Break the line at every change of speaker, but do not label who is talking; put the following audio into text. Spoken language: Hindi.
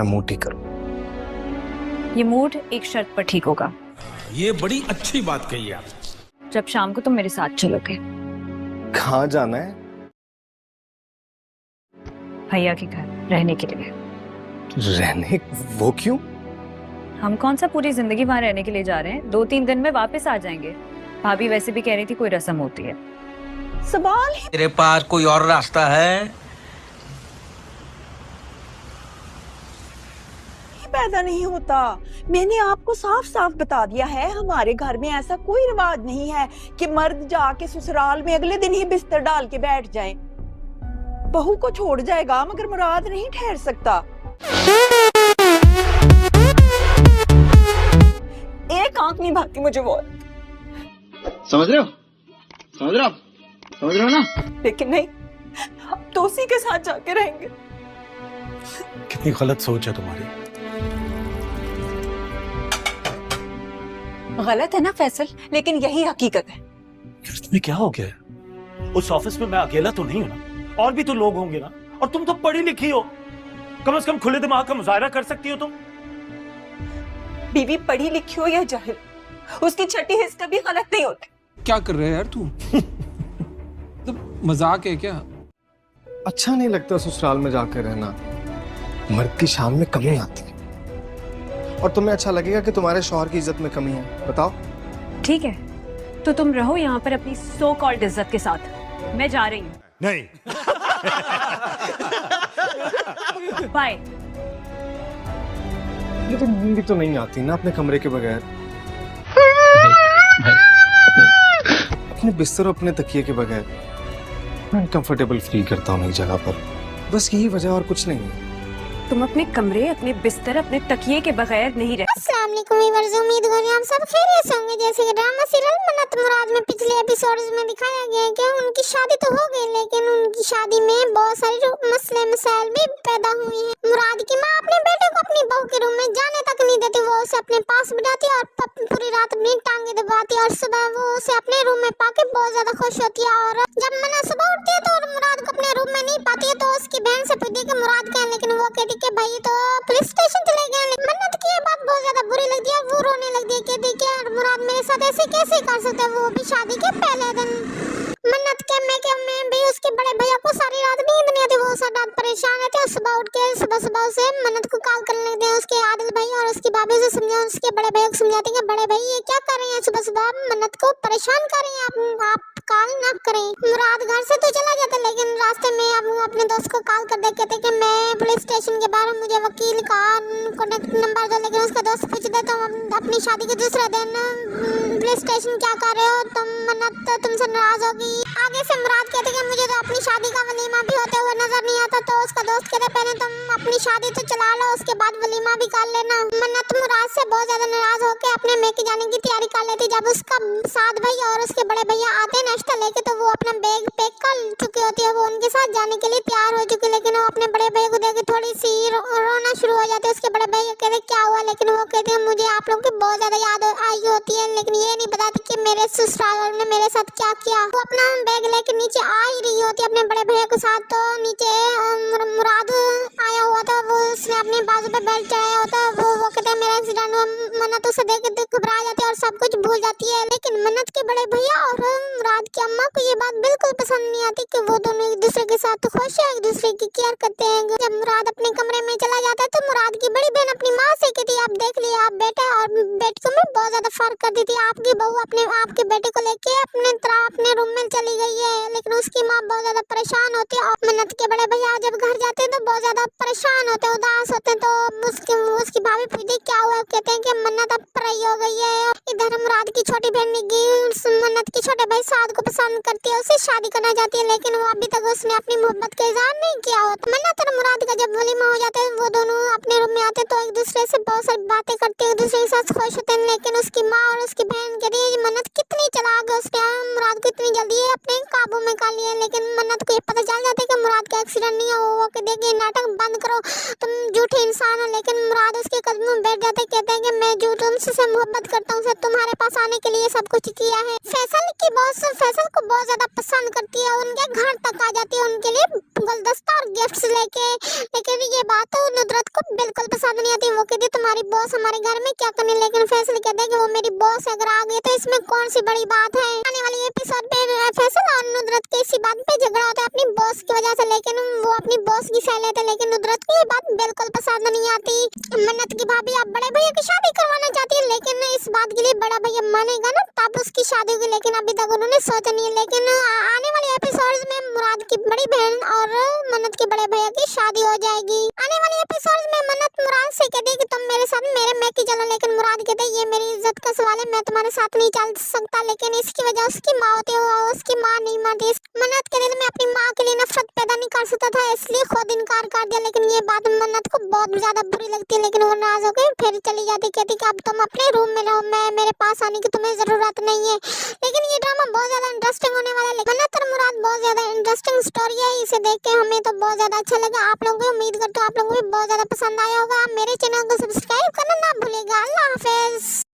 अपना मूड ठीक करो।
ये मूड एक शर्त पर ठीक होगा।
ये बड़ी अच्छी बात कही आप।
जब शाम को तुम मेरे साथ चलोगे।
कहाँ जाना है?
भैया के घर रहने के लिए।
रहने? वो क्यों?
हम कौन सा पूरी जिंदगी वहां रहने के लिए जा रहे हैं, 2-3 दिन में वापस आ जाएंगे। भाभी वैसे भी कह रही थी कोई रस्म होती है।
सवाल है
तेरे पास कोई और रास्ता है?
पैदा नहीं होता। मैंने आपको साफ साफ बता दिया है, हमारे घर में ऐसा कोई रिवाज नहीं है कि मर्द जाके ससुराल में अगले दिन ही बिस्तर डाल के बैठ जाए। बहू को छोड़ जाएगा मगर मुराद नहीं ठहर सकता। एक आंख नहीं भाती मुझे वो।
समझ रहे हो? समझ रहे हो? समझ रहे हो ना?
लेकिन नहीं, अब तो उसी के साथ जाके रहेंगे।
कितनी गलत सोच है तुम्हारी।
गलत है ना फैसल, लेकिन यही हकीकत है।
तुम्हें क्या हो गया है? उस ऑफिस में मैं अकेला तो नहीं हूं ना, और भी तो लोग होंगे ना। और तुम तो पढ़ी लिखी हो, कम से कम खुले दिमाग का मुजाहरा कर सकती हो तुम।
बीवी पढ़ी लिखी हो या जाहिल, उसकी छठी हिस्स कभी गलत नहीं होती।
क्या कर रहे हैं यार तू? तो मजाक है क्या?
अच्छा नहीं लगता ससुराल में जाकर रहना। मर्द की शान में कमी आती है। और तुम्हें अच्छा लगेगा कि तुम्हारे शौहर की इज्जत में कमी है? बताओ।
ठीक है, तो तुम रहो यहाँ पर अपनी सो कॉल्ड इज्जत के साथ। मैं जा रही हूँ।
नहीं।
बाय।
ये तो नींद भी तो नहीं आती ना अपने कमरे के बगैर। अपने बिस्तर और अपने तकिए के बगैर मैं अनकंफर्टेबल फील करता हूँ नई जगह पर। बस यही वजह और कुछ नहीं है।
तुम अपने कमरे, अपने बिस्तर, अपने तकिए के बगैर नहीं रह।
अस्सलाम वालेकुम व्यूअर्स, उम्मीद करें आप सब खैरियत से होंगे। जैसे कि ड्रामा सीरियल मन्नत मुराद में पिछले एपिसोड्स में दिखाया गया है कि उनकी शादी तो हो गई, लेकिन उनकी शादी में बहुत सारे मसले मसाइल भी पैदा हुए हैं। मुराद की माँ अपने बेटे को अपनी बहू के रूम में जाने तक नहीं देती, वो उसे अपने पास बिठाती और पूरी रात अपनी टांगे दबाती और सुबह वो उसे अपने रूम में पाके बहुत ज्यादा खुश होती है। और जब मन्नत सुबह उठती है तो मुराद को अपने रूम में नहीं पाती है, तो उसकी बहन से पूछती है कि मुराद कहाँ है, लेकिन वो कहती कि भाई तो पुलिस स्टेशन चले गए। मन्नत की ये बात बहुत ज्यादा बुरी लगती है, वो रोने लगती है। कहती कि यार मुराद मेरे साथ ऐसे कैसे कर सकते हैं, वो भी शादी के पहले दिन। मन्नत के मैं भी उसके बड़े भैया को सारी रात नींद नहीं आती, वो सारी रात परेशान रहते हैं। सुबह उठ के सुबह उसे मन्नत को कॉल करने लगते हैं उसके आदिल भाई और उसकी भाभी से समझा, उसके बड़े भैया को समझाते हैं कि बड़े भाई ये क्या कर रहे हैं, सुबह सुबह मन्नत को परेशान कर रहे हैं, आप कॉल ना करें। मुराद घर से तो चला जाता, लेकिन रास्ते में अब अपने दोस्त को कॉल कर दे, कहते कि मैं पुलिस स्टेशन के बाहर, मुझे वकील का कॉन्टेक्ट नंबर दो। लेकिन उसका दोस्त पूछ दे तो अपनी शादी के दूसरे दिन पुलिस स्टेशन क्या कर रहे हो तुम, मन्नत तो तुमसे नाराज होगी। आगे से मुराद कहते कि मुझे तो अपनी शादी का वलीमा भी होते हुए नजर नहीं आता, तो उसका दोस्त कहते पहले तुम अपनी शादी तो चला लो, उसके बाद वलीमा भी कर लेना। मन्नत मुराद से बहुत ज्यादा नाराज होकर अपने मेके जाने की तैयारी कर लेती। जब उसका साथ भाई और उसके बड़े भैया आते नाश्ता लेके, तो वो अपना बैग पैक कर चुकी होती है, वो उनके साथ जाने के लिए तैयार हो चुकी, लेकिन वो अपने बड़े भैया को देख के थोड़ी सी रोना शुरू हो जाती है। उसके बड़े भैया कहते क्या हुआ, लेकिन वो कहते हैं मुझे आप लोगों की बहुत ज्यादा याद आई होती है, लेकिन ये नहीं बताती कि मेरे ससुराल ने मेरे साथ क्या किया। वो अपना बैग लेकर नीचे आ ही रही होती है अपने बड़े भैया के साथ, तो नीचे मुराद आया हुआ था, वो उसने अपने बाजू पे बेल्ट चढ़ाया होता है। वो कहते हैं मेरा एक्सीडेंट हुआ। मन्नत उसे देख के घबरा जाती है और सब कुछ भूल जाती है, लेकिन मन्नत के बड़े भैया और मुराद की अम्मा को ये बात बिल्कुल पसंद नहीं आती कि वो दोनों एक दूसरे के साथ खुश है, एक दूसरे की केयर करते हैं। जब मुराद अपने कमरे में चला जाता है तो मुराद की बड़ी बहन अपनी माँ से कहती है आप देख लिया, आप बेटा और बेटे को मैं बहुत ज्यादा फर्क कर दी थी, आपकी बहू अपने आपके बेटे को लेके अपने तरह अपने रूम में चली गई है। लेकिन उसकी माँ बहुत ज्यादा परेशान होती है और मन्नत के बड़े भैया जब घर जाते हैं तो बहुत ज्यादा परेशान होते हैं, उदास होते हैं। तो उसकी भाभी पूछती क्या हुआ, कहते हैं कि मन्नत अब पराई हो गई है। इधर मुराद की छोटी बहन मन्नत के छोटे भाई साद को पसंद करती है, उससे शादी करना चाहती है, लेकिन वो अभी तक उसने अपनी मोहब्बत का इजहार नहीं किया होता। मन्नत और मुराद का जब वलीमा हो जाता है, वो दोनों अपने रूम में आते तो एक दूसरे से बहुत सारी बातें करते हैं, एक दूसरे के साथ खुश होते हैं। लेकिन उसकी माँ और उसकी बहन कहती है मन्नत कितनी चालाक है, उसने मुराद को इतनी जल्दी अपने काबू में कर लिया। लेकिन मन्नत को ये पता चल जाता है कि मुराद का एक्सीडेंट नहीं है। वो कहते हैं कि नाटक बंद करो, तुम झूठे इंसान हो। लेकिन मुराद उसके कदमों में बैठ जाते, कहते हैं कि मैं झूठ तुमसे मोहब्बत करता हूँ, तुम्हारे पास आने के लिए सब कुछ किया है। फैसल की बॉस फैसल को बहुत ज्यादा पसंद करती है, उनके घर तक आ जाती है उनके लिए गुलदस्ता और गिफ्ट्स लेके। लेकिन ये बात तो नुसरत को बिल्कुल पसंद नहीं आती। वो कहती तुम्हारी बॉस हमारे घर में क्या करने, लेकिन फैसल कहते कि वो मेरी बॉस अगर आ गई तो इसमें कौन सी बड़ी बात है। आने वाली एपिसोड पे फैसल और नुसरत के इसी बात पे झगड़ा होता है अपनी बॉस की वजह से, लेकिन वो अपनी बॉस की सह लेते, लेकिन नुसरत को ये बात बिल्कुल पसंद नहीं आती। मन्नत की भाभी अब बड़े भैया की शादी करवाना चाहती है, लेकिन इस बात के लिए बड़ा भैया मानेगा ना तब उसकी शादी होगी, लेकिन अभी तक उन्होंने सोचा नहीं है। लेकिन आने वाले एपिसोड्स में मुराद की बड़ी बहन और मन्नत के बड़े भैया की शादी हो जाएगी। आने वाले एपिसोड्स में मन्नत मुराद से कहती है कि तुम मेरे साथ मेरे मैके चलो, लेकिन मुराद कहते ये मेरी इज्जत का सवाल है, मैं तुम्हारे साथ नहीं चल सकता। लेकिन इसकी वजह उसकी माँ होती है, उसकी माँ नहीं मानती। मन्नत के दिल में अपनी माँ के लिए नफरत पैदा नहीं कर सकता था, इसलिए खुद इनकार कर दिया। लेकिन ये बात मन्नत को बहुत ज्यादा बुरी लगती है, लेकिन वो नाराज हो गई, फिर चली जाती, कहती कि अब तुम अपने रूम में रहो, मैं मेरे पास आने की तुम्हें जरूरत नहीं है। लेकिन ये ड्रामा बहुत ज्यादा इंटरेस्टिंग होने वाला है। मन्नत और मुराद बहुत ज्यादा इंटरेस्टिंग स्टोरी है, इसे देख के हमें तो बहुत ज्यादा अच्छा लगा। आप लोगों को उम्मीद करते हो आप लोगों को भी बहुत ज्यादा पसंद आया होगा। मेरे चैनल को सब्सक्राइब करना ना भूलेगा। अल्लाह हाफिज।